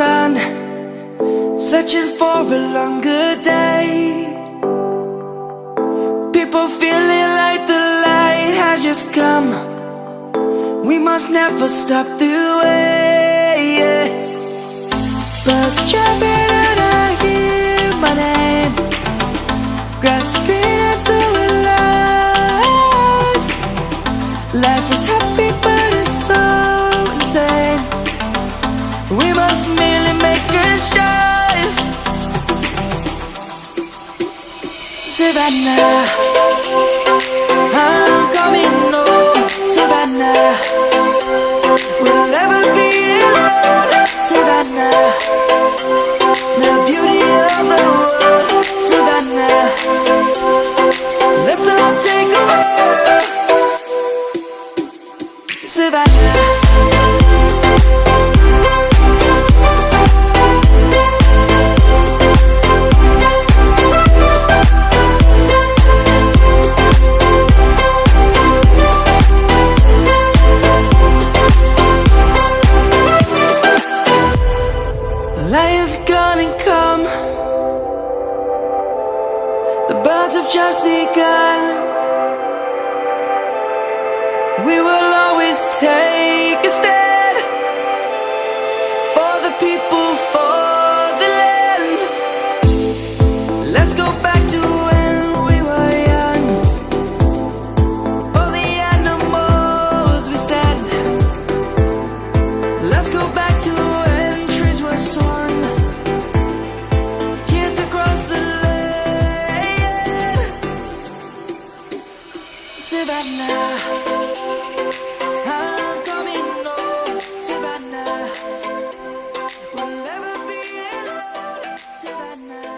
sun, searching for a longer day. People feeling like the light has just come. We must never stop the way. Birds jumping and I hear my name, grasping into a life. Life is happy but it's so insane. We must merely make a start. Savannah, I'm coming home. Savannah, we'll never be alone. Savannah, the beauty of the world. Savannah, let's all take a walk. Savannah. Lion's gonna come. The birds have just begun. We will always take a stand for the people, for the land. Let's go back to when we were young. For the animals we stand. Let's go back to when trees were swung. Savannah, I'm coming home. Savannah, we'll never be alone. Savannah.